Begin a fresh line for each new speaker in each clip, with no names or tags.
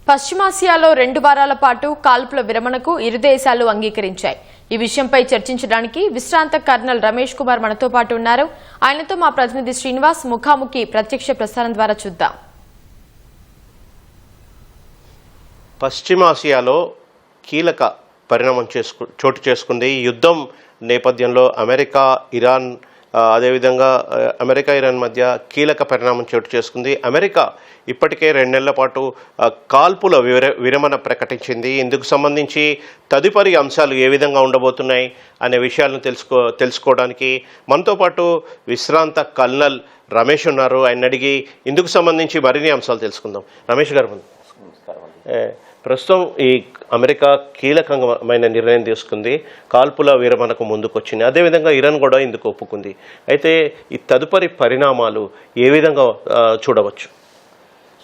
పశ్చిమాసియాలో 2 వారాల పాటు కాల్పుల విరమణకు ఇరు దేశాలు అంగీకరించాయి. ఈ విషయంపై చర్చించడానికి విశ్రాంత కర్నల్ రమేష్ కుమార్ మనతో పాటు ఉన్నారు. ఆయనతో మా ప్రతినిధి శ్రీనివాస్ ముఖాముఖి ప్రత్యక్ష ప్రసారం ద్వారా చూద్దాం.
పశ్చిమాసియాలో కీలక పరిణామం చోటు చేసుకుంది. ఈ యుద్ధం నేపథ్యంలో అమెరికా ఇరాన్ అదేవిధంగా అమెరికా ఇరాన్ మధ్య కీలక పరిణామం చోటు చేసుకుంది. అమెరికా ఇప్పటికే 2 నెలల పాటు కాల్పుల విరమణ ప్రకటించింది. ఇందుకు సంబంధించి తదుపరి అంశాలు ఏ విధంగా ఉండబోతున్నాయి అనే విషయాలను తెలుసుకోవడానికి మనతో పాటు విశ్రాంత కల్నల్ రమేష్ ఉన్నారు. ఆయన అడిగి ఇందుకు సంబంధించి మరిన్ని అంశాలు తెలుసుకుందాం. రమేష్ గారు, ప్రస్తుతం ఈ అమెరికా కీలకమైన నిర్ణయం తీసుకుంది, కాల్పుల విరమణకు ముందుకొచ్చింది. అదేవిధంగా ఇరాన్ కూడా ఇందుకు ఒప్పుకుంది. అయితే ఈ తదుపరి పరిణామాలు ఏ విధంగా చూడవచ్చు?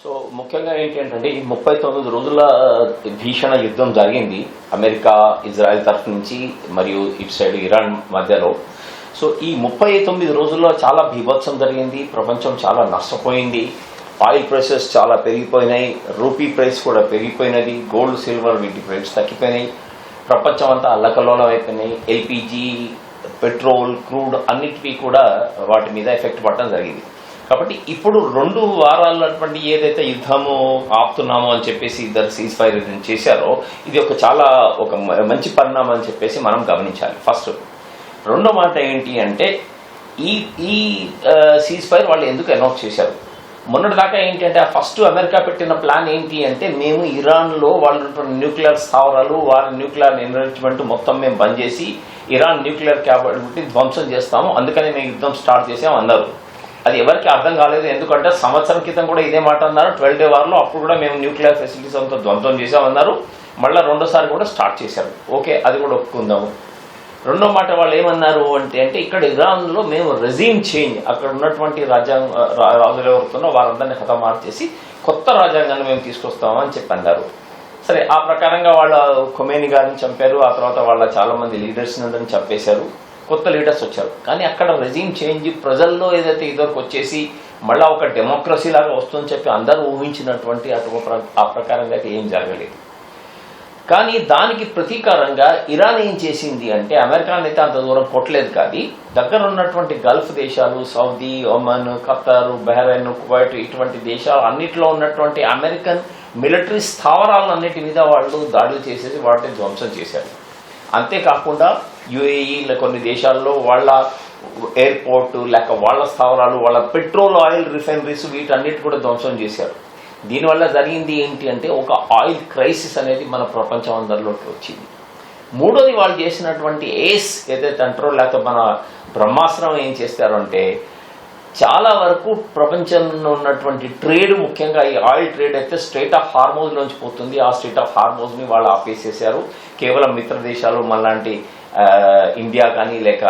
సో ముఖ్యంగా ఏంటంటే ఈ 39 రోజుల భీషణ యుద్ధం జరిగింది అమెరికా ఇజ్రాయెల్ తరఫు నుంచి మరియు ఇటు సైడ్ ఇరాన్ మధ్యలో. సో ఈ 39 రోజుల్లో చాలా బీభత్సం జరిగింది. ప్రపంచం చాలా నష్టపోయింది. ఆయిల్ ప్రైసెస్ చాలా పెరిగిపోయినాయి. రూపీ ప్రైస్ కూడా పెరిగిపోయినది. గోల్డ్ సిల్వర్ వీటి ప్రైస్ తగ్గిపోయినాయి. ప్రపంచం అంతా అల్లకల్లోలం అయిపోయినాయి. ఎల్పిజి, పెట్రోల్, క్రూడ్ అన్నిటికీ కూడా వాటి మీద ఎఫెక్ట్ పడడం జరిగింది. కాబట్టి ఇప్పుడు 2 వారాలటువంటి ఏదైతే యుద్ధము ఆపుతున్నామో అని చెప్పేసి ఇద్దరు సీజ్ ఫైర్ చేశారో ఇది చాలా మంచి పరిణామం అని చెప్పేసి మనం గమనించాలి. ఫస్ట్. రెండో మాట ఏంటి అంటే ఈ సీజ్ ఫైర్ వాళ్ళు ఎందుకు అనౌన్స్ చేశారు? మొన్నటి దాకా ఏంటంటే ఫస్ట్ అమెరికా పెట్టిన ప్లాన్ ఏంటి అంటే మేము ఇరాన్లో వాళ్ళు న్యూక్లియర్ స్థావరాలు వారి న్యూక్లియర్ ఎన్రిచ్మెంట్ మొత్తం మేము బంద్ చేసి ఇరాన్ న్యూక్లియర్ క్యాపబిలిటీ ధ్వంసం చేస్తాము, అందుకని మేము యుద్ధం స్టార్ట్ చేసాము అన్నారు. అది ఎవరికి అర్థం కాలేదు. ఎందుకంటే సంవత్సరం క్రితం కూడా ఇదే మాట అన్నారు. 12 డే వార్లో అప్పుడు కూడా మేము న్యూక్లియర్ ఫెసిలిటీస్ అంతా ధ్వంసం చేసామన్నారు. మళ్ళీ రెండోసారి కూడా స్టార్ట్ చేశారు. ఓకే, అది కూడా ఒప్పుకుందాము. రెండో మాట వాళ్ళు ఏమన్నారు అంటే ఇక్కడ ఇరాన్లో మేము రెజీమ్ చేంజ్, అక్కడ ఉన్నటువంటి రాజులు ఎవరుతున్నో వారందరినీ హతమార్చేసి కొత్త రాజ్యాంగాన్ని మేము తీసుకొస్తామని చెప్పి అన్నారు. సరే, ఆ ప్రకారంగా వాళ్ళ ఖొమేని గారిని చంపారు. ఆ తర్వాత వాళ్ళ చాలా మంది లీడర్స్ అందరిని చంపేశారు. కొత్త లీడర్స్ వచ్చారు. కానీ అక్కడ రెజీమ్ చేంజ్ ప్రజల్లో ఏదైతే ఇదివరకు వచ్చేసి మళ్ళీ ఒక డెమోక్రసీ లాగా వస్తుందని చెప్పి అందరూ ఊహించినటువంటి ఆ ప్రకారంగా అయితే ఏం జరగలేదు. కానీ దానికి ప్రతీకారంగా ఇరాన్ ఏం చేసింది అంటే అమెరికాని అయితే అంత దూరం కొట్టలేదు. కానీ దగ్గర ఉన్నటువంటి గల్ఫ్ దేశాలు Saudi, Oman, Qatar, Bahrain, Kuwait ఇటువంటి దేశాలు అన్నిట్లో ఉన్నటువంటి అమెరికన్ మిలిటరీ స్థావరాలన్నిటి మీద వాళ్ళు దాడులు చేసేసి వాటిని ధ్వంసం చేశారు. అంతేకాకుండా యుఏఈ కొన్ని దేశాల్లో వాళ్ళ ఎయిర్పోర్ట్ లేక వాళ్ళ స్థావరాలు, వాళ్ళ పెట్రోల్ ఆయిల్ రిఫైనరీస్ వీటన్నిటి కూడా ధ్వంసం చేశారు. దీనివల్ల జరిగింది ఏంటి అంటే ఒక ఆయిల్ క్రైసిస్ అనేది మన ప్రపంచం అందరిలోకి వచ్చింది. మూడోది వాళ్ళు చేసినటువంటి ఏస్ ఏదైతే అంటారో లేకపోతే మన బ్రహ్మాస్త్రం ఏం చేస్తారు అంటే చాలా వరకు ప్రపంచంలో ఉన్నటువంటి ట్రేడ్, ముఖ్యంగా ఈ ఆయిల్ ట్రేడ్ అయితే స్ట్రైట్ ఆఫ్ హార్మోజ్ నుంచి పోతుంది. ఆ స్ట్రైట్ ఆఫ్ హార్మోజ్ ని వాళ్ళు ఆపేసేసారు. కేవలం మిత్ర దేశాలు మనలాంటి ఇండియా కానీ లేక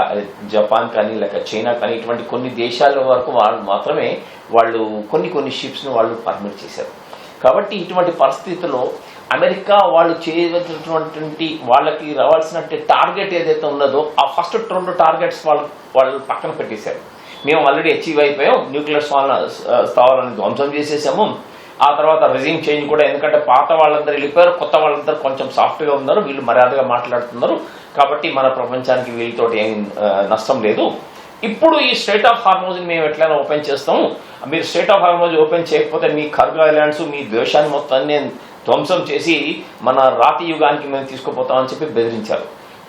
జపాన్ కానీ లేక చైనా కానీ ఇటువంటి కొన్ని దేశాల వరకు వాళ్ళు మాత్రమే వాళ్ళు కొన్ని షిప్స్ ను వాళ్ళు పర్మిట్ చేశారు. కాబట్టి ఇటువంటి పరిస్థితుల్లో అమెరికా వాళ్ళు చేయవలసినటువంటి వాళ్ళకి రావాల్సిన టార్గెట్ ఏదైతే ఉన్నదో ఆ ఫస్ట్ 2 టార్గెట్స్ వాళ్ళు పక్కన పెట్టేశారు. మేము ఆల్రెడీ అచీవ్ అయిపోయాం, న్యూక్లియర్ స్థావరాలను ధ్వంసం చేసేసాము. ఆ తర్వాత రెజీమ్ చేంజ్ కూడా, ఎందుకంటే పాత వాళ్ళందరూ వెళ్ళిపోయారు, కొత్త వాళ్ళందరూ కొంచెం సాఫ్ట్గా ఉన్నారు, వీళ్ళు మర్యాదగా మాట్లాడుతున్నారు. కాబట్టి మన ప్రపంచానికి వీళ్ళతో ఏం నష్టం లేదు. ఇప్పుడు ఈ స్ట్రైట్ ఆఫ్ హార్మోజ్ మేము ఎట్లయినా ఓపెన్ చేస్తాము, మీరు స్ట్రైట్ ఆఫ్ హార్మోజ్ ఓపెన్ చేయకపోతే మీ కర్గ్ ఐలాండ్స్ మీ దేశాన్ని మొత్తాన్ని ధ్వంసం చేసి మన రాతి యుగానికి మేము తీసుకుపోతామని చెప్పి బెదిరించారు.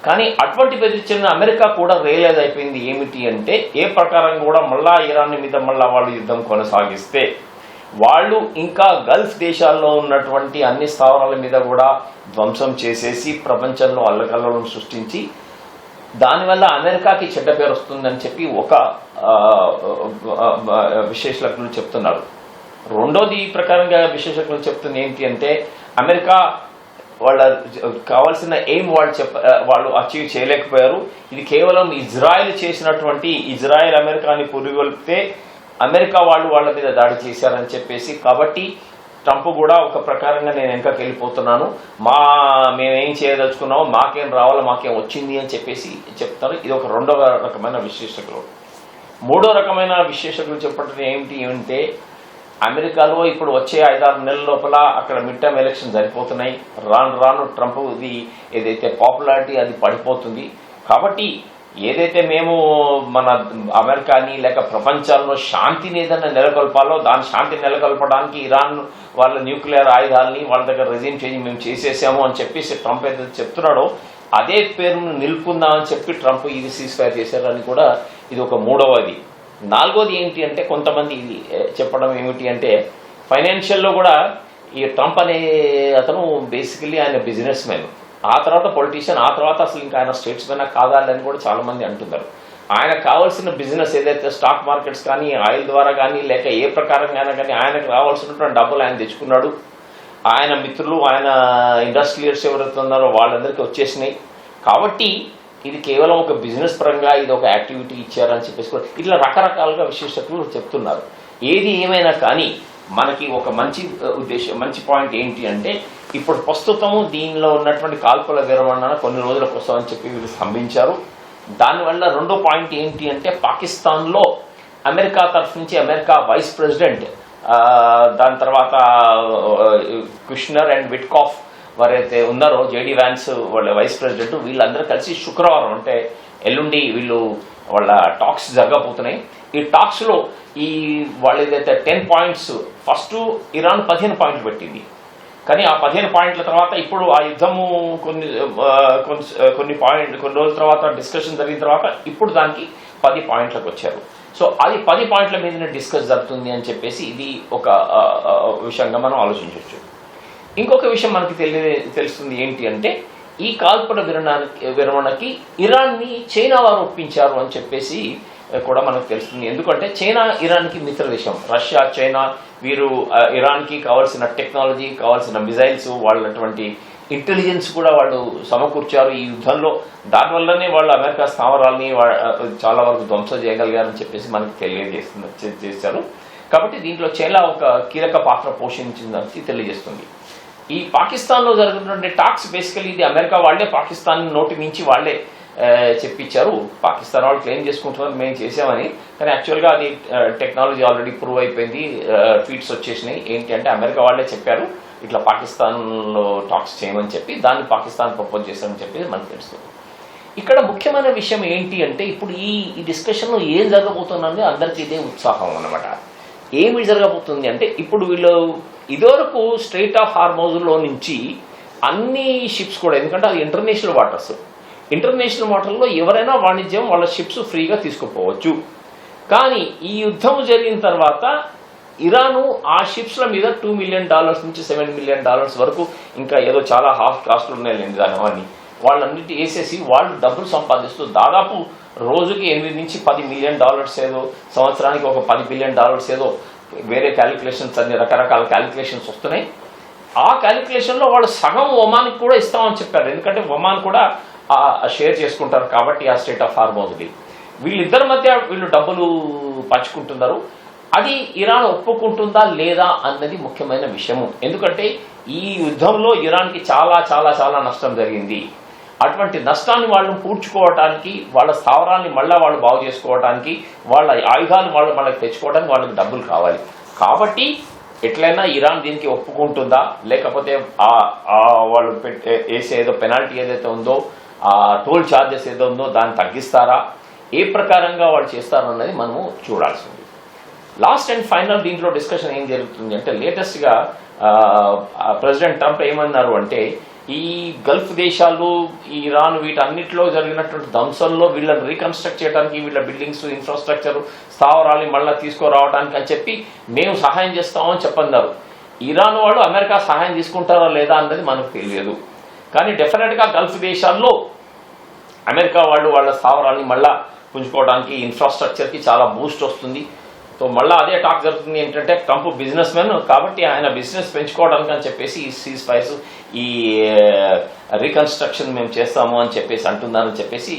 కానీ అటువంటి బెదిరించిన అమెరికా కూడా రియలైజ్ అయిపోయింది ఏమిటి అంటే ఏ ప్రకారం కూడా మళ్ళా ఇరాన్ మీద మళ్ళా వాళ్ళు యుద్ధం కొనసాగిస్తే వాళ్ళు ఇంకా గల్ఫ్ దేశాల్లో ఉన్నటువంటి అన్ని స్థావరాల మీద కూడా ధ్వంసం చేసేసి ప్రపంచంలో అల్లకల్లోలం సృష్టించి దానివల్ల అమెరికాకి చెడ్డ పేరు వస్తుందని చెప్పి ఒక విశ్లేషకులు చెప్తున్నారు. రెండోది ఈ ప్రకారంగా విశ్లేషకులు చెప్తుంది ఏంటి అంటే అమెరికా వాళ్ళ కావాల్సిన ఎయిమ్ వాళ్ళు అచీవ్ చేయలేకపోయారు. ఇది కేవలం ఇజ్రాయెల్ చేసినటువంటి ఇజ్రాయెల్ అమెరికాని పురిగొల్పితే అమెరికా వాళ్ళ మీద దాడి చేశారని చెప్పేసి, కాబట్టి ట్రంప్ కూడా ఒక ప్రకారంగా నేను వెనకకి వెళ్ళిపోతున్నాను, మేమేం చేయదలుచుకున్నామో మాకేం రావాలో మాకేం వచ్చింది అని చెప్పేసి చెప్తారు. ఇది ఒక రెండవ రకమైన విశ్లేషకులు. మూడో రకమైన విశ్లేషకులు చెప్పడం ఏమిటి అంటే అమెరికాలో ఇప్పుడు వచ్చే 5-6 నెలల లోపల అక్కడ మిడ్ టర్మ్ ఎలక్షన్ జరిగిపోతున్నాయి. రాను రాను ట్రంప్ ఏదైతే పాపులారిటీ అది పడిపోతుంది. కాబట్టి ఏదైతే మేము మన అమెరికాని లేక ప్రపంచంలో శాంతిని ఏదైనా నెలకొల్పాలో దాని శాంతిని నెలకొల్పడానికి ఇరాన్ వాళ్ళ న్యూక్లియర్ ఆయుధాలని వాళ్ళ దగ్గర రెజ్యూమ్ చేంజ్ మేము చేసేసాము అని చెప్పేసి ట్రంప్ ఏదైతే చెప్తున్నాడో అదే పేరును నిలుపుకుందామని చెప్పి ట్రంప్ ఇది సీజ్ ఫైర్ చేశారని కూడా ఇది ఒక మూడవది. నాలుగోది ఏంటి అంటే కొంతమంది ఇది చెప్పడం ఏమిటి అంటే ఫైనాన్షియల్లో కూడా ఈ ట్రంప్ అనే అతను బేసికలీ ఆయన బిజినెస్ మ్యాన్, ఆ తర్వాత పొలిటీషియన్, ఆ తర్వాత అసలు ఇంకా ఆయన స్టేట్స్ మ్యాన్ కాదని కూడా చాలా మంది అంటున్నారు. ఆయనకు కావాల్సిన బిజినెస్ ఏదైతే స్టాక్ మార్కెట్స్ కానీ ఆయిల్ ద్వారా కానీ లేక ఏ ప్రకారంగా కానీ ఆయనకు రావాల్సినటువంటి డబ్బులు ఆయన తెచ్చుకున్నాడు. ఆయన మిత్రులు ఆయన ఇండస్ట్రియల్స్ ఎవరైతే ఉన్నారో వాళ్ళందరికీ వచ్చేసినాయి. కాబట్టి ఇది కేవలం ఒక బిజినెస్ పరంగా ఇది ఒక యాక్టివిటీ ఇచ్చారని చెప్పేసి కూడా ఇట్లా రకరకాలుగా విశేషకులు చెప్తున్నారు. ఏది ఏమైనా కానీ మనకి ఒక మంచి ఉద్దేశం మంచి పాయింట్ ఏంటి అంటే ఇప్పుడు ప్రస్తుతము దీనిలో ఉన్నటువంటి కాల్పుల విరమణ కొన్ని రోజుల కోసం అని చెప్పి వీళ్ళు స్తంభించారు. దానివల్ల రెండో పాయింట్ ఏంటి అంటే పాకిస్తాన్లో అమెరికా తరఫు నుంచి అమెరికా వైస్ ప్రెసిడెంట్ దాని తర్వాత కుష్నర్ అండ్ విట్కాఫ్ వారైతే ఉన్నారో జేడీ వ్యాన్స్ వాళ్ళ వైస్ ప్రెసిడెంట్ వీళ్ళందరూ కలిసి శుక్రవారం అంటే ఎల్లుండి వీళ్ళు వాళ్ళ టాక్స్ జరగబోతున్నాయి. ఈ టాక్స్లో ఈ వాళ్ళు ఏదైతే 10 పాయింట్స్ ఫస్ట్ ఇరాన్ 15 పాయింట్లు పెట్టింది. కానీ ఆ 15 పాయింట్ల తర్వాత ఇప్పుడు ఆ యుద్ధము కొన్ని రోజుల తర్వాత డిస్కషన్ జరిగిన తర్వాత ఇప్పుడు దానికి 10 పాయింట్లకు వచ్చారు. సో అది 10 పాయింట్ల మీదనే డిస్కస్ జరుగుతుంది అని చెప్పేసి ఇది ఒక విషయంగా మనం ఆలోచించవచ్చు. ఇంకొక విషయం మనకి తెలుస్తుంది ఏంటి అంటే ఈ కాల్పుల విరమణకి ఇరాన్ని చైనా వారు ఒప్పించారు అని చెప్పేసి కూడా మనకు తెలుస్తుంది. ఎందుకంటే చైనా ఇరాన్కి మిత్ర దేశం. రష్యా, చైనా వీరు ఇరాన్కి కావాల్సిన టెక్నాలజీ, కావాల్సిన మిజైల్స్, వాళ్ళటువంటి ఇంటెలిజెన్స్ కూడా వాళ్ళు సమకూర్చారు ఈ యుద్ధంలో. దానివల్లనే వాళ్ళు అమెరికా స్థావరాలని చాలా వరకు ధ్వంసం చేయగలిగారని చెప్పేసి మనకు తెలియజేశారు. కాబట్టి దీంట్లో చైనా ఒక కీలక పాత్ర పోషించిందని తెలియజేస్తుంది. ఈ పాకిస్తాన్లో జరుగుతున్న టాక్స్ బేసికలీ ఇది అమెరికా వాళ్లే పాకిస్తాన్ నోటి నుంచి వాళ్లే చెప్పించారు. పాకిస్తాన్ వాళ్ళు క్లెయిమ్ చేసుకుంటున్నారు మేము చేసామని, కానీ యాక్చువల్గా అది టెక్నాలజీ ఆల్రెడీ ప్రూవ్ అయిపోయింది. ట్వీట్స్ వచ్చేసినాయి. ఏంటి అంటే అమెరికా వాళ్లే చెప్పారు ఇట్లా పాకిస్తాన్లో టాక్స్ చేయమని చెప్పి, దాన్ని పాకిస్తాన్ ప్రపోజ్ చేశారని చెప్పి మనకు తెలుస్తుంది. ఇక్కడ ముఖ్యమైన విషయం ఏంటి అంటే ఇప్పుడు ఈ డిస్కషన్లో ఏం జరగబోతుందంటే అందరికీ ఇదే ఉత్సాహం అన్నమాట. ఏమి జరగబోతుంది అంటే ఇప్పుడు వీళ్ళు ఇదివరకు స్ట్రెయిట్ ఆఫ్ హార్మోజ్లో నుంచి అన్ని షిప్స్ కూడా, ఎందుకంటే అది ఇంటర్నేషనల్ వాటర్లో ఎవరైనా వాణిజ్యం వాళ్ళ షిప్స్ ఫ్రీగా తీసుకుపోవచ్చు. కానీ ఈ యుద్ధం జరిగిన తర్వాత ఇరాను ఆ షిప్స్ల మీద $2 మిలియన్ నుంచి $7 మిలియన్ వరకు ఇంకా ఏదో చాలా హాఫ్ కాస్ట్లు ఉన్నాయండి దానివన్నీ వాళ్ళన్నిటి వేసేసి వాళ్ళు డబ్బులు సంపాదిస్తూ దాదాపు రోజుకి 8 నుంచి $10 మిలియన్ ఏదో, సంవత్సరానికి ఒక $10 బిలియన్ ఏదో వేరే క్యాలిక్యులేషన్స్ అన్ని రకరకాల క్యాలిక్యులేషన్స్ వస్తున్నాయి. ఆ క్యాలిక్యులేషన్లో వాళ్ళు సగం ఒమాన్కి కూడా ఇస్తామని చెప్పారు. ఎందుకంటే ఒమాన్ కూడా షేర్ చేసుకుంటారు కాబట్టి ఆ స్టేట్ ఆఫ్ హార్మోజ్ది వీళ్ళిద్దరి మధ్య వీళ్ళు డబ్బులు పంచుకుంటున్నారు. అది ఇరాన్ ఒప్పుకుంటుందా లేదా అన్నది ముఖ్యమైన విషయము. ఎందుకంటే ఈ యుద్ధంలో ఇరాన్కి చాలా చాలా చాలా నష్టం జరిగింది. అటువంటి నష్టాన్ని వాళ్ళు పూడ్చుకోవడానికి, వాళ్ళ స్థావరాన్ని మళ్ళీ వాళ్ళు బాగు చేసుకోవడానికి, వాళ్ళ ఆయుధాలు వాళ్ళు మనకు తెచ్చుకోవడానికి వాళ్ళకి డబ్బులు కావాలి. కాబట్టి ఎట్లయినా ఇరాన్ దీనికి ఒప్పుకుంటుందా, లేకపోతే వాళ్ళు వేసే ఏదో పెనాల్టీ ఏదైతే ఉందో ఆ టోల్ ఛార్జెస్ ఏదో ఉందో దాన్ని తగ్గిస్తారా, ఏ ప్రకారంగా వాళ్ళు చేస్తారన్నది మనము చూడాల్సింది. లాస్ట్ అండ్ ఫైనల్ దీంట్లో డిస్కషన్ ఏం జరుగుతుంది అంటే లేటెస్ట్గా ప్రెసిడెంట్ ట్రంప్ ఏమన్నారు అంటే ఈ గల్ఫ్ దేశాలు, ఇరాన్ వీటన్నిటిలో జరిగినటువంటి ధ్వంసంలో వీళ్ళని రీకన్స్ట్రక్ట్ చేయడానికి, వీళ్ళ బిల్డింగ్స్, ఇన్ఫ్రాస్ట్రక్చర్, స్థావరాలు మళ్ళీ తీసుకురావడానికి అని చెప్పి మేము సహాయం చేస్తామని చెప్పన్నారు. ఇరాన్ వాళ్ళు అమెరికా సహాయం తీసుకుంటారా లేదా అన్నది మనకు తెలియదు. కానీ డెఫినెట్గా గల్ఫ్ దేశాల్లో అమెరికా వాళ్ళు వాళ్ళ స్థావరాలని మళ్ళీ పుంజుకోవడానికి, ఇన్ఫ్రాస్ట్రక్చర్కి చాలా బూస్ట్ వస్తుంది. సో మళ్ళీ అదే టాక్ జరుగుతుంది ఏంటంటే ట్రంప్ బిజినెస్ మ్యాన్ కాబట్టి ఆయన బిజినెస్ పెంచుకోవడానికి అని చెప్పేసి ఈ సీజ్ ఫైర్స్, ఈ రీకన్స్ట్రక్షన్ మేము చేస్తాము అని చెప్పేసి అంటున్నారని చెప్పేసి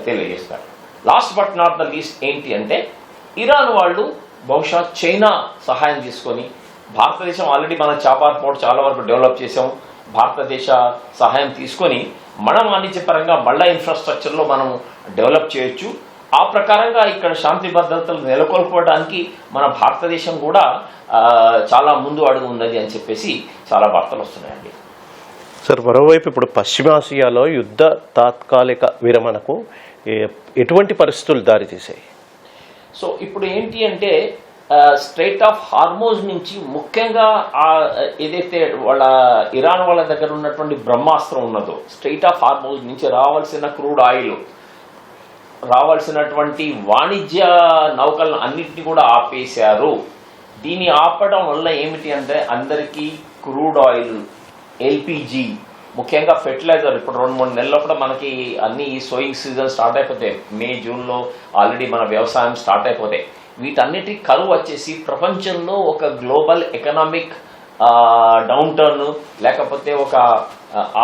తెలియజేస్తారు. Last but not the least ఏంటి అంటే ఇరాన్ వాళ్ళు బహుశా చైనా సహాయం తీసుకొని, భారతదేశం ఆల్రెడీ మన చాబార్ పోర్ట్ చాలా వరకు డెవలప్ చేసాము, భారతదేశ సహాయం తీసుకొని మనం వాణిజ్యపరంగా మళ్ళీ ఇన్ఫ్రాస్ట్రక్చర్లో మనం డెవలప్ చేయొచ్చు. ఆ ప్రకారంగా ఇక్కడ శాంతి భద్రతలు నెలకొల్పడానికి మన భారతదేశం కూడా చాలా ముందు అడుగు ఉన్నది అని చెప్పేసి చాలా వార్తలు వస్తున్నాయండి.
సార్, మరోవైపు ఇప్పుడు పశ్చిమాసియాలో యుద్ధ తాత్కాలిక విరమణకు ఎటువంటి పరిస్థితులు దారితీశాయి?
సో ఇప్పుడు ఏంటి అంటే స్ట్రైట్ ఆఫ్ హార్మోజ్ నుంచి ముఖ్యంగా ఏదైతే వాళ్ళ ఇరాన్ వాళ్ళ దగ్గర ఉన్నటువంటి బ్రహ్మాస్త్రం ఉన్నదో, స్ట్రైట్ ఆఫ్ హార్మోజ్ నుంచి రావాల్సిన క్రూడ్ ఆయిల్, రావాల్సినటువంటి వాణిజ్య నౌకలను అన్నింటినీ కూడా ఆపేశారు. దీన్ని ఆపడం వల్ల ఏమిటి అంటే అందరికీ క్రూడ్ ఆయిల్, ఎల్పిజి, ముఖ్యంగా ఫెర్టిలైజర్ ఇప్పుడు 2-3 నెలల్లో కూడా మనకి అన్ని సోయింగ్ సీజన్ స్టార్ట్ అయిపోతాయి. మే, జూన్లో ఆల్రెడీ మన వ్యవసాయం స్టార్ట్ అయిపోతాయి. వీటన్నిటి కరువు వచ్చేసి ప్రపంచంలో ఒక గ్లోబల్ ఎకనామిక్ డౌన్ టర్న్, లేకపోతే ఒక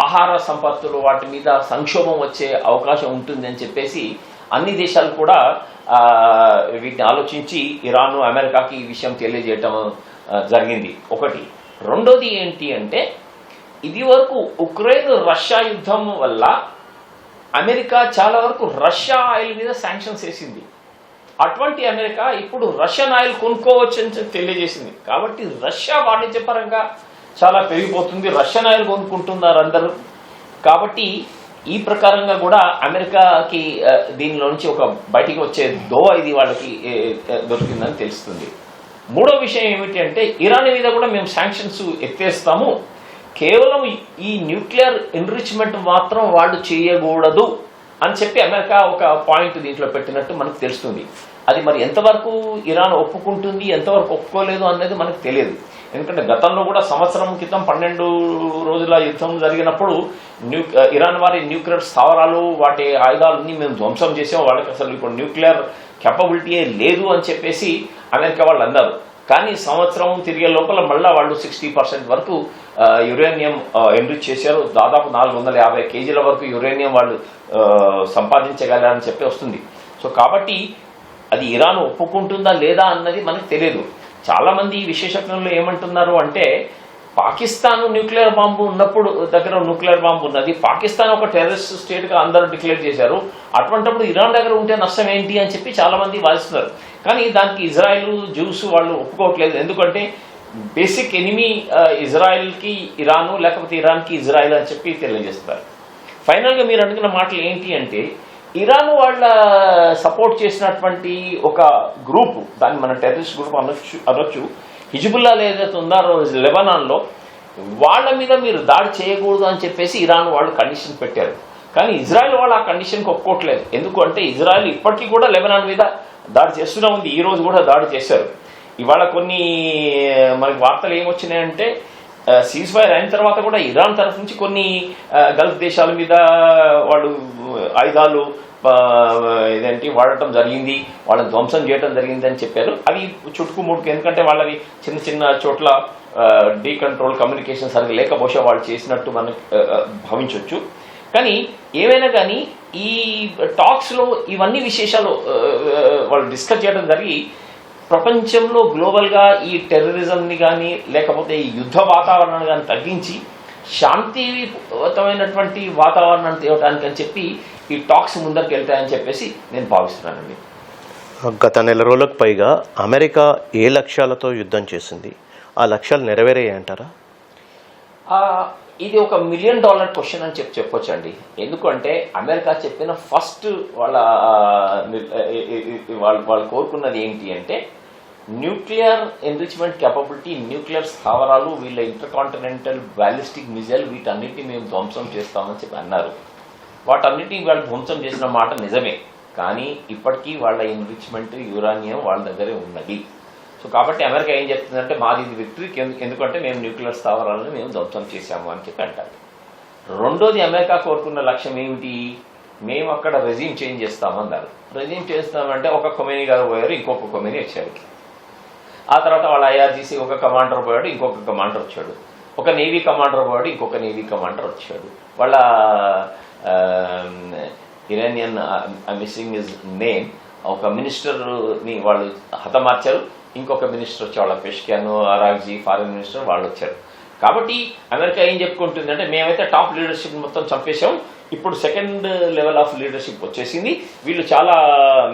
ఆహార సంపత్తులు వాటి మీద సంక్షోభం వచ్చే అవకాశం ఉంటుంది అని చెప్పేసి అన్ని దేశాలు కూడా వీటిని ఆలోచించి ఇరాన్, అమెరికాకి ఈ విషయం తెలియజేయటం జరిగింది. ఒకటి. రెండోది ఏంటి అంటే ఇది వరకు ఉక్రెయిన్ రష్యా యుద్ధం వల్ల అమెరికా చాలా వరకు రష్యా ఆయిల్ మీద శాంక్షన్స్ వేసింది. అటువంటి అమెరికా ఇప్పుడు రష్యన్ ఆయిల్ కొనుక్కోవచ్చు అని తెలియజేసింది. కాబట్టి రష్యా వాణిజ్యపరంగా చాలా పెరిగిపోతుంది, రష్యన్ ఆయిల్ కొనుక్కుంటున్నారు అందరూ. కాబట్టి ఈ ప్రకారంగా కూడా అమెరికాకి దీనిలో నుంచి ఒక బయటికి వచ్చే ఇది వాళ్ళకి దొరికిందని తెలుస్తుంది. మూడో విషయం ఏమిటి అంటే ఇరాన్ మీద కూడా మేము శాంక్షన్స్ ఎత్తేస్తాము, కేవలం ఈ న్యూక్లియర్ ఎన్రిచ్మెంట్ మాత్రం వాళ్ళు చేయకూడదు అని చెప్పి అమెరికా ఒక పాయింట్ దీంట్లో పెట్టినట్టు మనకు తెలుస్తుంది. అది మరి ఎంతవరకు ఇరాన్ ఒప్పుకుంటుంది, ఎంతవరకు ఒప్పుకోలేదు అనేది మనకు తెలియదు. ఎందుకంటే గతంలో కూడా సంవత్సరం క్రితం 12 రోజుల యుద్ధం జరిగినప్పుడు ఇరాన్ వారి న్యూక్లియర్ స్థావరాలు, వాటి ఆయుధాలన్నీ మేము ధ్వంసం చేసాం, వాళ్ళకి అసలు ఇప్పుడు న్యూక్లియర్ కెపబిలిటీయే లేదు అని చెప్పేసి అమెరికా వాళ్ళు అన్నారు. కానీ సంవత్సరం తిరిగే లోపల మళ్ళీ వాళ్ళు 60% వరకు యురేనియం ఎన్రిచ్ చేశారు. దాదాపు 450 కేజీల వరకు యురేనియం వాళ్ళు సంపాదించగలరని చెప్పి వస్తుంది. సో కాబట్టి అది ఇరాన్ ఒప్పుకుంటుందా లేదా అన్నది మనకు తెలియదు. చాలామంది విశేషజ్ఞులు ఏమంటున్నారు అంటే పాకిస్తాన్ న్యూక్లియర్ బాంబు ఉన్నప్పుడు దగ్గర న్యూక్లియర్ బాంబు ఉన్నది, పాకిస్తాన్ ఒక టెర్రరిస్ట్ స్టేట్గా అందరూ డిక్లేర్ చేశారు, అటువంటిప్పుడు ఇరాన్ దగ్గర ఉంటే నష్టం ఏంటి అని చెప్పి చాలామంది వాదిస్తున్నారు. కానీ దానికి ఇజ్రాయెల్, జ్యూస్ వాళ్ళు ఒప్పుకోవట్లేదు. ఎందుకంటే బేసిక్ ఎనిమీ ఇజ్రాయెల్కి ఇరాను, లేకపోతే ఇరాన్కి ఇజ్రాయెల్ అని చెప్పి తెలియజేస్తారు. ఫైనల్గా మీరు అడిగిన మాటలు ఏంటి అంటే ఇరాన్ వాళ్ళ సపోర్ట్ చేసినటువంటి ఒక గ్రూప్, దాన్ని మన టెర్రరిస్ట్ గ్రూప్ అనొచ్చు, హిజ్బుల్లా ఏదైతే ఉన్నారో లెబనాన్లో, వాళ్ళ మీద మీరు దాడి చేయకూడదు అని చెప్పేసి ఇరాన్ వాళ్ళు కండిషన్ పెట్టారు. కానీ ఇజ్రాయెల్ వాళ్ళు ఆ కండిషన్కి ఒప్పుకోవట్లేదు. ఎందుకంటే ఇజ్రాయెల్ ఇప్పటికీ కూడా లెబనాన్ మీద దాడి చేస్తూనే ఉంది. ఈ రోజు కూడా దాడి చేశారు. ఇవాళ కొన్ని మనకి వార్తలు ఏమొచ్చినాయంటే సీజ్ ఫైర్ అయిన తర్వాత కూడా ఇరాన్ తరఫు నుంచి కొన్ని గల్ఫ్ దేశాల మీద వాళ్ళు ఆయుధాలు ఇదేంటి వాడటం జరిగింది, వాళ్ళని ధ్వంసం చేయడం జరిగింది అని చెప్పారు. అవి చుట్టుకుముట్టుకు, ఎందుకంటే వాళ్ళవి చిన్న చిన్న చోట్ల డీకంట్రోల్ కమ్యూనికేషన్ సరిగ్గా లేక బహుశా వాళ్ళు చేసినట్టు మనకు భావించవచ్చు. కానీ ఏమైనా కానీ ఈ టాక్స్లో ఇవన్నీ విశేషాలు వాళ్ళు డిస్కస్ చేయడం జరిగి ప్రపంచంలో గ్లోబల్గా ఈ టెర్రరిజంని కానీ లేకపోతే ఈ యుద్ధ వాతావరణాన్ని కానీ తగ్గించి శాంతియుతమైనటువంటి వాతావరణాన్ని తేవటానికి అని చెప్పి ఈ టాక్స్ ముందరికి వెళ్తాయని చెప్పేసి నేను భావిస్తున్నానండి.
గత నెల రోజులకు పైగా అమెరికా ఏ లక్ష్యాలతో యుద్ధం చేసింది, ఆ లక్ష్యాలు నెరవేరాయంటారా?
ఇది ఒక $1 మిలియన్ క్వశ్చన్ అని చెప్పొచ్చండి. ఎందుకంటే అమెరికా చెప్పిన ఫస్ట్ వాళ్ళు కోరుకున్నది ఏంటి అంటే న్యూక్లియర్ ఎన్రిచ్మెంట్ కెపబిలిటీ, న్యూక్లియర్ స్థావరాలు, వీళ్ళ ఇంటర్కాంటినెంటల్ బ్యాలిస్టిక్ మిజైల్, వీటన్నిటిని మేము ధ్వంసం చేస్తామని చెప్పి అన్నారు. వాటన్నిటిని వాళ్ళు ధ్వంసం చేసిన మాట నిజమే, కానీ ఇప్పటికీ వాళ్ళ ఎన్రిచ్మెంట్ యురేనియం వాళ్ళ దగ్గరే ఉన్నది. సో కాబట్టి అమెరికా ఏం చెప్తుందంటే మాది ఇది విక్టరీ, ఎందుకంటే మేము న్యూక్లియర్ స్థావరాలను మేము ధ్వంసం చేశాము అని చెప్పి అంటారు. రెండోది అమెరికా కోరుకున్న లక్ష్యం ఏమిటి, మేము అక్కడ రెజ్యూమ్ చేంజ్ చేస్తామన్నారు. రెజ్యూమ్ చేస్తామంటే ఒక కొమేనీ గారు పోయారు, ఇంకొక కొమేనీ వచ్చాడు. ఆ తర్వాత వాళ్ళ ఐఆర్జీసీ ఒక కమాండర్ పోయాడు, ఇంకొక కమాండర్ వచ్చాడు. ఒక నేవీ కమాండర్ పోయాడు, ఇంకొక నేవీ కమాండర్ వచ్చాడు. వాళ్ళ ఇరానియన్ మిస్సింగ్ ఇస్ నేమ్, ఒక మినిస్టర్ని వాళ్ళు హతమార్చారు, ఇంకొక మినిస్టర్ వచ్చి వాళ్ళ పెష్కియాను, అరాగ్జీ ఫారిన్ మినిస్టర్ వాళ్ళు వచ్చారు. కాబట్టి అమెరికా ఏం చెప్పుకుంటుందంటే మేమైతే టాప్ లీడర్షిప్ మొత్తం చంపేశాం, ఇప్పుడు సెకండ్ లెవెల్ ఆఫ్ లీడర్షిప్ వచ్చేసింది, వీళ్ళు చాలా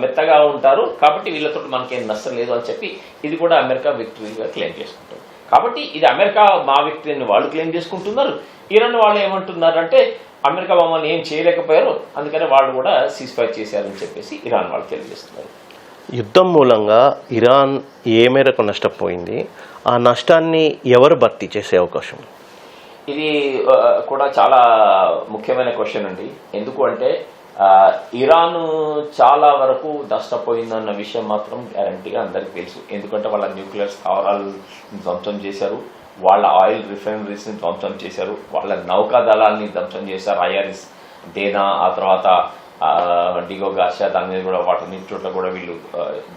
మెత్తగా ఉంటారు, కాబట్టి వీళ్ళతో మనకేం నష్టం లేదు అని చెప్పి ఇది కూడా అమెరికా విక్టరీగా క్లెయిమ్ చేసుకుంటారు. కాబట్టి ఇది అమెరికా మా విక్టరీని వాళ్ళు క్లెయిమ్ చేసుకుంటున్నారు. ఇరాన్ వాళ్ళు ఏమంటున్నారంటే అమెరికా మమ్మల్ని ఏం చేయలేకపోయారు, అందుకని వాళ్ళు కూడా సీజ్ ఫైర్ చేశారని చెప్పేసి ఇరాన్ వాళ్ళు తెలియజేస్తున్నారు.
యుద్ధం మూలంగా ఇరాన్ ఏ మేరకు నష్టపోయింది, ఆ నష్టాన్ని ఎవరు భర్తీ చేసే అవకాశం?
ఇది కూడా చాలా ముఖ్యమైన క్వశ్చన్ అండి. ఎందుకు అంటే ఇరాన్ చాలా వరకు నష్టపోయిందన్న విషయం మాత్రం గ్యారంటీగా అందరికీ తెలుసు. ఎందుకంటే వాళ్ళ న్యూక్లియర్ స్థావరాలు ధ్వంసం చేశారు, వాళ్ళ ఆయిల్ రిఫైనరీస్ని ధ్వంసం చేశారు, వాళ్ళ నౌకా దళాల్ని ధ్వంసం చేశారు, ఐఆర్ఎస్ డేనా, ఆ తర్వాత డిగో గార్షా, దాని మీద కూడా వాటి చోట్ల కూడా వీళ్ళు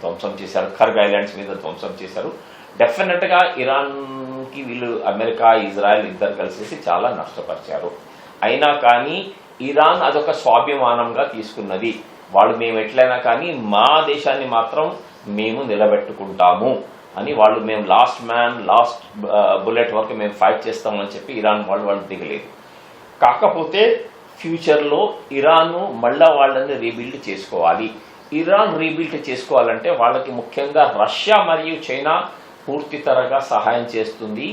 ధ్వంసం చేశారు, కర్గ్ ఐలాండ్స్ మీద ధ్వంసం చేశారు. డెఫినెట్గా ఇరాన్కి వీళ్ళు అమెరికా, ఇజ్రాయెల్ ఇద్దరు కలిసేసి చాలా నష్టపరిచారు. అయినా కానీ ఇరాన్ అదొక స్వాభిమానంగా తీసుకున్నది. వాళ్ళు మేము ఎట్లయినా కానీ మా దేశాన్ని మాత్రం మేము నిలబెట్టుకుంటాము అని వాళ్ళు, మేము లాస్ట్ మ్యాన్ లాస్ట్ బుల్లెట్ వరకు మేము ఫైట్ చేస్తామని చెప్పి ఇరాన్ వాళ్ళు దిగలేదు. కాకపోతే ఫ్యూచర్లో ఇరాన్ మళ్ళా వాళ్ళని రీబిల్డ్ చేసుకోవాలి. ఇరాన్ రీబిల్డ్ చేసుకోవాలంటే వాళ్ళకి ముఖ్యంగా రష్యా మరియు చైనా పూర్తి తరగా సహాయం చేస్తుంది.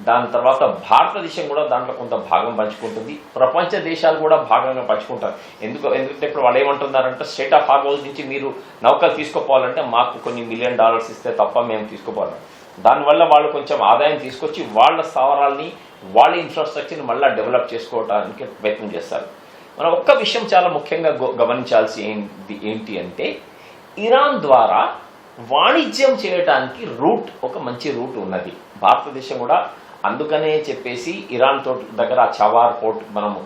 దాని తర్వాత భారతదేశం కూడా దాంట్లో కొంత భాగం పంచుకుంటుంది, ప్రపంచ దేశాలు కూడా భాగంగా పంచుకుంటారు. ఎందుకంటే ఇప్పుడు వాళ్ళు ఏమంటున్నారంటే స్టేట్ ఆఫ్ హార్మోజ్ నుంచి మీరు నౌకలు తీసుకుపోవాలంటే మాకు కొన్ని $1 మిలియన్ ఇస్తే తప్ప మేము తీసుకుపోవాలి. దానివల్ల వాళ్ళు కొంచెం ఆదాయం తీసుకొచ్చి వాళ్ళ స్థావరాల్ని, వాళ్ళ ఇన్ఫ్రాస్ట్రక్చర్ని మళ్ళీ డెవలప్ చేసుకోవడానికి ప్రయత్నం చేస్తారు. మనం ఒక్క విషయం చాలా ముఖ్యంగా గమనించాల్సి ఏంటి అంటే ఇరాన్ ద్వారా వాణిజ్యం చేయడానికి ఒక మంచి రూట్ ఉన్నది. భారతదేశం కూడా అందుకనే చెప్పేసి ఇరాన్ దగ్గర చవార్ పోర్ట్ మనము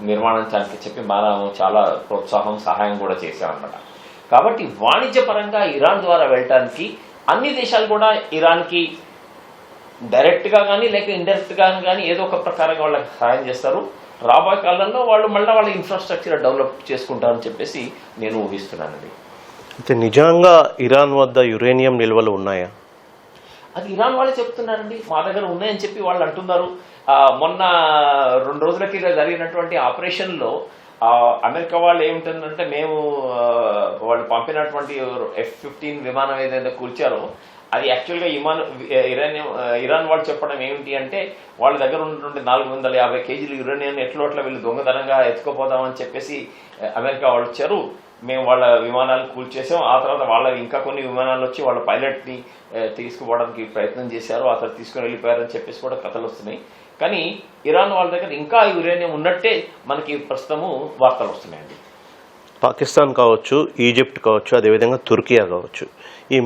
నిర్మాణించడానికి చెప్పి మనము చాలా ప్రోత్సాహం, సహాయం కూడా చేశామన్నమాట. కాబట్టి వాణిజ్యపరంగా ఇరాన్ ద్వారా వెళ్ళటానికి అన్ని దేశాలు కూడా ఇరాన్కి డైరెక్ట్గా కానీ లేక ఇండైరెక్ట్గా కానీ ఏదో ఒక ప్రకారంగా వాళ్ళకి సహాయం చేస్తారు. రాబోయే కాలంలో వాళ్ళు మళ్ళీ వాళ్ళ ఇన్ఫ్రాస్ట్రక్చర్ డెవలప్ చేసుకుంటారని చెప్పేసి నేను ఊహిస్తున్నానండి.
అయితే నిజంగా ఇరాన్ వద్ద యురేనియం నిల్వలు ఉన్నాయా?
అది ఇరాన్ వాళ్ళే చెప్తున్నారండి, మా దగ్గర ఉన్నాయని చెప్పి వాళ్ళు అంటున్నారు. మొన్న 2 రోజుల కింద జరిగినటువంటి ఆపరేషన్లో అమెరికా వాళ్ళు ఏమిటంటే మేము వాళ్ళు పంపినటువంటి F-15 విమానం ఏదైతే కూల్చారో అది యాక్చువల్గా ఇరాన్ వాళ్ళు చెప్పడం ఏమిటి అంటే వాళ్ళ దగ్గర ఉన్నటువంటి 450 కేజీలు యురేనియం ఎట్లా వీళ్ళు దొంగతనంగా ఎత్తుకుపోదామని చెప్పేసి అమెరికా వాళ్ళు వచ్చారు, మేము వాళ్ళ విమానాలు కూల్చేసాం, ఆ తర్వాత వాళ్ళ ఇంకా కొన్ని విమానాలు వచ్చి వాళ్ళ పైలట్ని తీసుకుపోవడానికి ప్రయత్నం చేశారు, ఆ తర్వాత తీసుకుని వెళ్ళిపోయారని చెప్పేసి కూడా కథలు వస్తున్నాయి. కానీ ఇరాన్ వాళ్ళ దగ్గర ఇంకా యురేనియం ఉన్నట్టే మనకి ప్రస్తుతము వార్తలు వస్తున్నాయండి.
పాకిస్తాన్ కావచ్చు, ఈజిప్ట్ కావచ్చు, అదేవిధంగా తుర్కియా కావచ్చు, ఈ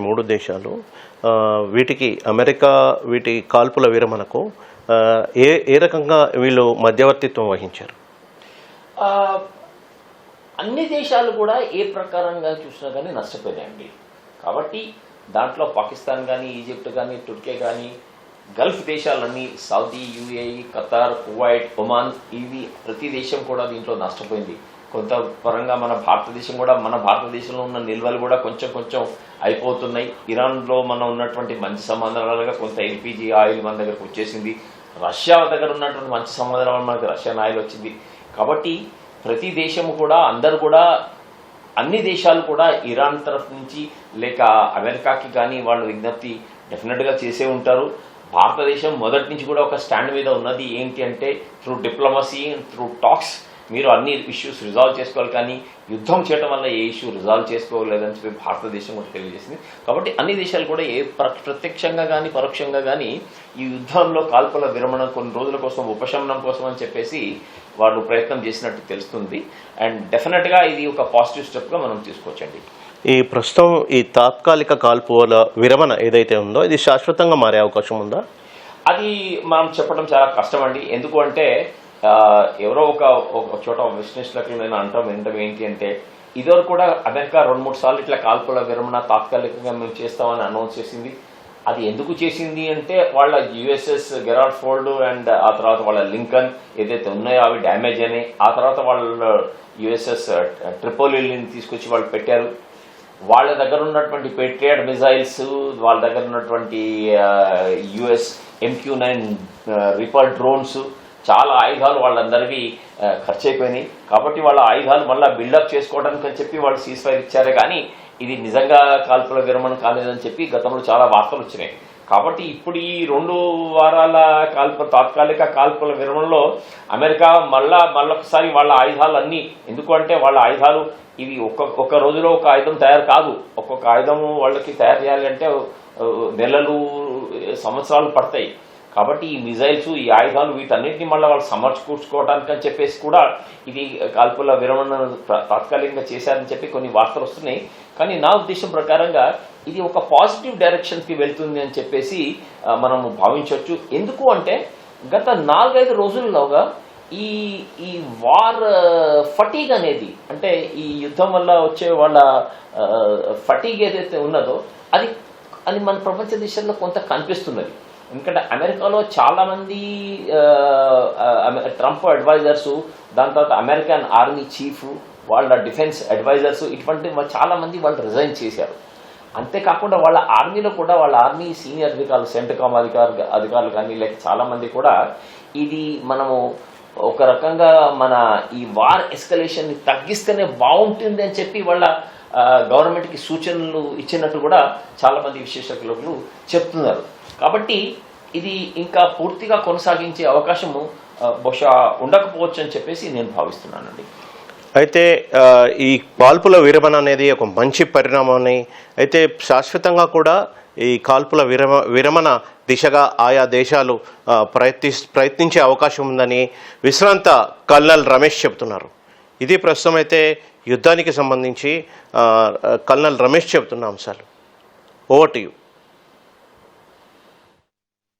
మూడు దేశాలు వీటికి అమెరికా వీటి కాల్పుల విరమణకు ఏ రకంగా వీళ్ళు మధ్యవర్తిత్వం వహించారు?
అన్ని దేశాలు కూడా ఏ ప్రకారంగా చూసినా కానీ నష్టపోయాయండి. కాబట్టి దాంట్లో పాకిస్తాన్ కానీ, ఈజిప్ట్ కానీ, టుర్కీ కానీ, గల్ఫ్ దేశాలన్నీ Saudi, UAE, Qatar, Kuwait, Oman, ఇవి ప్రతి దేశం కూడా దీంట్లో నష్టపోయింది. కొంత పరంగా మన భారతదేశంలో ఉన్న నిల్వలు కూడా కొంచెం అయిపోతున్నాయి. ఇరాన్లో మనం ఉన్నటువంటి మంచి సంబంధాలుగా కొంత ఎల్పిజి ఆయిల్ మన దగ్గరకు వచ్చేసింది. రష్యా దగ్గర ఉన్నటువంటి మంచి సంబంధాల వల్ల మనకి రష్యన్ ఆయిల్ వచ్చింది. కాబట్టి ప్రతి దేశము కూడా అన్ని దేశాలు కూడా ఇరాన్ తరఫు నుంచి లేక అమెరికాకి కానీ వాళ్ళు విజ్ఞప్తి డెఫినెట్గా చేసే ఉంటారు. భారతదేశం మొదటి నుంచి కూడా ఒక స్టాండ్ మీద ఉన్నది ఏంటి అంటే through diplomacy and through talks మీరు అన్ని ఇష్యూస్ రిజాల్వ్ చేసుకోవాలి, కానీ యుద్ధం చేయడం వల్ల ఏ ఇష్యూ రిజాల్వ్ చేసుకోలేదని చెప్పి భారతదేశం కూడా తెలియజేసింది. కాబట్టి అన్ని దేశాలు కూడా ప్రత్యక్షంగా కానీ పరోక్షంగా కానీ ఈ యుద్ధంలో కాల్పుల విరమణ కొన్ని రోజుల కోసం ఉపశమనం కోసం అని చెప్పేసి వాళ్ళు ప్రయత్నం చేసినట్టు తెలుస్తుంది. అండ్ డెఫినెట్గా ఇది ఒక పాజిటివ్ స్టెప్గా మనం తీసుకోవచ్చండి.
ఈ ప్రస్తుతం ఈ తాత్కాలిక కాల్పుల విరమణ ఏదైతే ఉందో ఇది శాశ్వతంగా మారే అవకాశం ఉందా?
అది మనం చెప్పడం చాలా కష్టం అండి. ఎందుకు అంటే ఎవరో ఒక చోట విశ్లేషకులు నేను వినటం ఏంటి అంటే ఇదివరకు కూడా అమెరికా 2-3 సార్లు ఇట్లా కాల్పుల విరమణ తాత్కాలికంగా మేము చేస్తామని అనౌన్స్ చేసింది. అది ఎందుకు చేసింది అంటే వాళ్ళ యుఎస్ఎస్ గెరాల్డ్ ఫోర్డ్ అండ్ ఆ తర్వాత వాళ్ళ లింకన్ ఏదైతే ఉన్నాయో అవి డ్యామేజ్ అయినాయి. ఆ తర్వాత వాళ్ళ యుఎస్ఎస్ ట్రిపోలీని తీసుకొచ్చి వాళ్ళు పెట్టారు. వాళ్ళ దగ్గర ఉన్నటువంటి పేట్రియట్ మిజైల్స్, వాళ్ళ దగ్గర ఉన్నటువంటి యుఎస్ MQ-9 రిపర్ డ్రోన్స్, చాలా ఆయుధాలు వాళ్ళందరికీ ఖర్చు అయిపోయినాయి. కాబట్టి వాళ్ళ ఆయుధాలు మళ్ళీ బిల్డప్ చేసుకోవడానికి అని చెప్పి వాళ్ళు సీజ్ ఫైర్ ఇచ్చారే కానీ ఇది నిజంగా కాల్పుల విరమణ కాలేదని చెప్పి గతంలో చాలా వార్తలు వచ్చినాయి. కాబట్టి ఇప్పుడు ఈ 2 వారాల తాత్కాలిక కాల్పుల విరమణలో అమెరికా మళ్ళొకసారి వాళ్ళ ఆయుధాలన్నీ, ఎందుకంటే వాళ్ళ ఆయుధాలు ఇవి ఒక్క రోజులో ఒక ఆయుధం తయారు కాదు. ఒక్కొక్క ఆయుధం వాళ్ళకి తయారు చేయాలి అంటే నెలలు సంవత్సరాలు పడతాయి. కాబట్టి ఈ మిజైల్స్, ఈ ఆయుధాలు వీటన్నిటిని మళ్ళీ వాళ్ళు సమర్చుకూర్చుకోవడానికి అని చెప్పేసి కూడా ఇది కాల్పుల విరమణ తాత్కాలికంగా చేశారని చెప్పి కొన్ని వార్తలు వస్తున్నాయి. కానీ నా ఉద్దేశం ప్రకారంగా ఇది ఒక పాజిటివ్ డైరెక్షన్కి వెళ్తుంది అని చెప్పేసి మనము భావించవచ్చు. ఎందుకు అంటే గత 4-5 రోజుల్లోగా ఈ వార్ ఫటీగ్ అనేది, అంటే ఈ యుద్ధం వల్ల వచ్చే వాళ్ళ ఫటీగ్ ఏదైతే ఉన్నదో అది మన ప్రపంచ దేశాల్లో కొంత కనిపిస్తున్నది. ఎందుకంటే అమెరికాలో చాలామంది ట్రంప్ అడ్వైజర్సు, దాని తర్వాత అమెరికన్ ఆర్మీ చీఫ్, వాళ్ళ డిఫెన్స్ అడ్వైజర్సు, ఇటువంటి చాలామంది వాళ్ళు రిజైన్ చేశారు. అంతేకాకుండా వాళ్ళ ఆర్మీలో కూడా వాళ్ళ ఆర్మీ సీనియర్ అధికారులు, సెంట్కామ్ అధికారులు కానీ లేక చాలామంది కూడా ఇది మనము ఒక రకంగా మన ఈ వార్ ఎస్కలేషన్ని తగ్గిస్తేనే బాగుంటుంది అని చెప్పి వాళ్ళ గవర్నమెంట్కి సూచనలు ఇచ్చినట్టు కూడా చాలామంది విశేషజ్ఞులు చెప్తున్నారు. కాబట్టి ఇది ఇంకా పూర్తిగా కొనసాగించే అవకాశము బహుశా ఉండకపోవచ్చు అని చెప్పేసి నేను భావిస్తున్నానండి.
అయితే ఈ కాల్పుల విరమణ అనేది ఒక మంచి పరిణామాన్ని, అయితే శాశ్వతంగా కూడా ఈ కాల్పుల విరమణ దిశగా ఆయా దేశాలు ప్రయత్నించే అవకాశం ఉందని విశ్రాంత కల్నల్ రమేష్ చెబుతున్నారు. ఇది ప్రస్తుతం అయితే యుద్ధానికి సంబంధించి కల్నల్ రమేష్ చెబుతున్న అంశాలు. Over to you.